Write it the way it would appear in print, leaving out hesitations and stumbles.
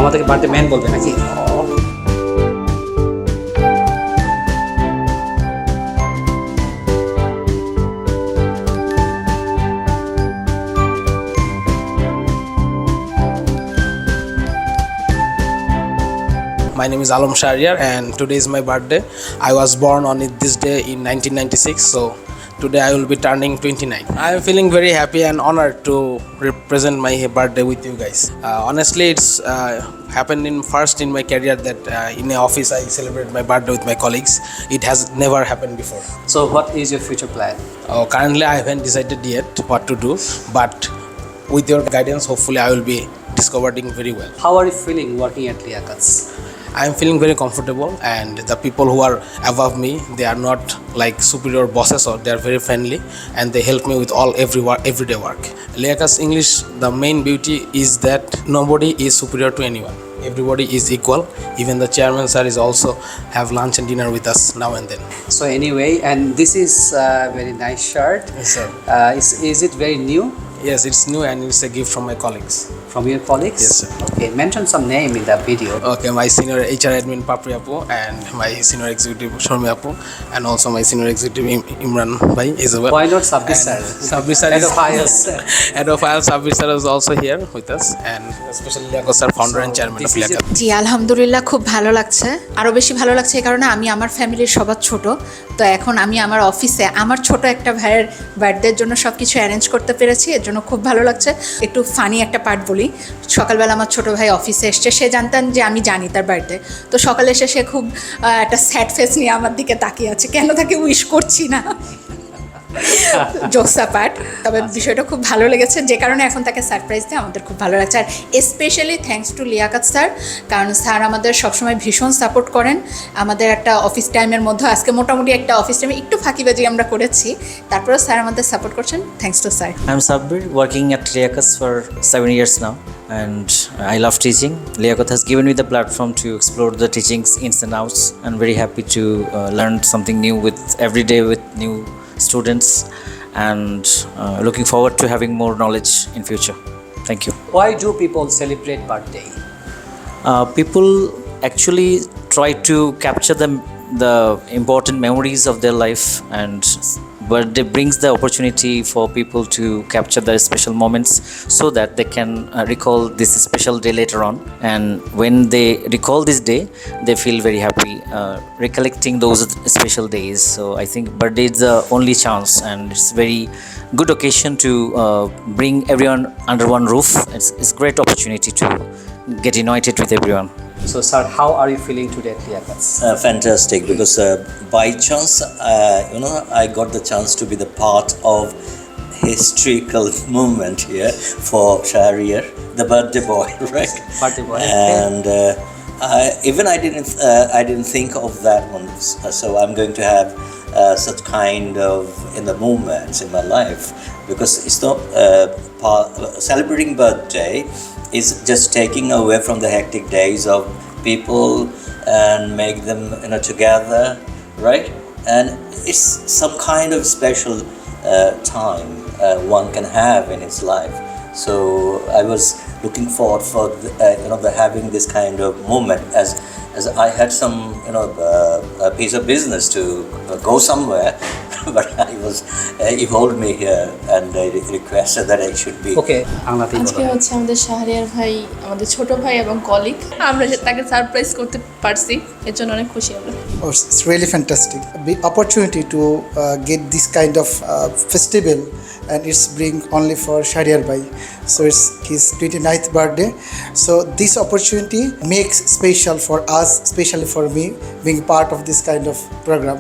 আমাদেরকে birthday man বলবে নাকি? My name is Alam Shahriar and today is my birthday. I was born on this day in 1996, so today I will be turning 29. I am feeling very happy and honored to represent my birthday with you guys. Honestly, it's happened in my career that in a office I celebrate my birthday with my colleagues. It has never happened before. So what is your future plan? Currently I haven't decided yet what to do, but with your guidance, hopefully I will be discovering very well. How are you feeling working at Liakat? I am feeling very comfortable, and the people who are above me, they are not like superior bosses, or they are very friendly and they help me with everyday work. Liakat's English, the main beauty is that nobody is superior to anyone. Everybody is equal. Even the chairman sir is also have lunch and dinner with us now and then. So anyway, and this is a very nice shirt. Yes, sir. Is it very new? Yes, it's new and it's a gift from my colleagues. From your colleagues? Yes, sir. Okay, mention some name in that video. Okay, my senior HR admin Papri Apu and my senior executive Shormi Apu and also my senior executive Imran Bhai as well. Why not Sabbir sir? Sabbir sir Head of IELTS. Head of IELTS Sabbir sir is also here with us, and especially Liakat sir, founder and chairman of Liakat. জি আলহামদুলিল্লাহ খুব ভালো লাগছে। আরও বেশি ভালো লাগছে এই কারণে আমি আমার ফ্যামিলির সবার ছোট, তো এখন আমি আমার অফিসে আমার ছোট একটা ভাইয়ের বার্থডের জন্য সব কিছু অ্যারেঞ্জ করতে পেরেছি, এর জন্য খুব ভালো লাগছে। একটু ফানি একটা পার্ট বলি, সকালবেলা আমার ছোটো ভাই অফিসে এসছে, সে জানতেন যে আমি জানি তার বার্থডে, তো সকালে এসে সে খুব একটা স্যাড ফেস নিয়ে আমার দিকে তাকিয়ে আছে, কেন তাকে উইশ করছি না। জোকসা পার্ট, তবে বিষয়টা খুব ভালো লেগেছে, যে কারণে এখন তাকে সারপ্রাইজ দিয়ে আমাদের খুব ভালো লাগছে। আর specially thanks to Liaquat sir, কারণ স্যার আমাদের সবসময় ভীষণ সাপোর্ট করেন। আমাদের একটা অফিস টাইমের মধ্যে আজকে মোটামুটি একটা অফিস টাইমে একটু ফাঁকিবাজি আমরা করেছি, তারপরেও স্যার আমাদের সাপোর্ট করছেন। Thanks to sir. I'm Sabbir, working at Liakat for 7 years now, and I love teaching. Liakat has given me the platform to explore the teachings ins and outs, and very happy to learn something new with every day with new students, and looking forward to having more knowledge in future. Thank you. Why do people celebrate birthday? People actually try to capture the important memories of their life, and birthday brings the opportunity for people to capture their special moments so that they can recall this special day later on, and when they recall this day they feel very happy recollecting those special days. So I think birthday is the only chance, and it's very good occasion to bring everyone under one roof. It's great opportunity to get united with everyone. So sir, how are you feeling today at Liakat? Fantastic, because by chance, I got the chance to be the part of historical moment here for Shahriar, the birthday boy, right? Birthday boy. And I didn't think of that one. So I'm going to have such kind of in the moments in my life, because it's not celebrating birthday is just taking away from the hectic days of people and make them together, right? And it's some kind of special time one can have in its life. So I was looking forward for having this kind of moment, as I had some a piece of business to go somewhere, but he hold me here and I requested that I should be. Okay, আজকে হচ্ছে আমাদের শাহরিয়ার ভাই, আমাদের ছোট ভাই এবং colleague, আমরা তাকে সারপ্রাইজ করতে পারছি, এর জন্য অনেক খুশি আমরা। It's really fantastic, a big opportunity to get this kind of festival, and it's bring only for Shahriar Bhai. So it's his 29th birthday. So this opportunity makes special for us, especially for me, being part of this kind of program.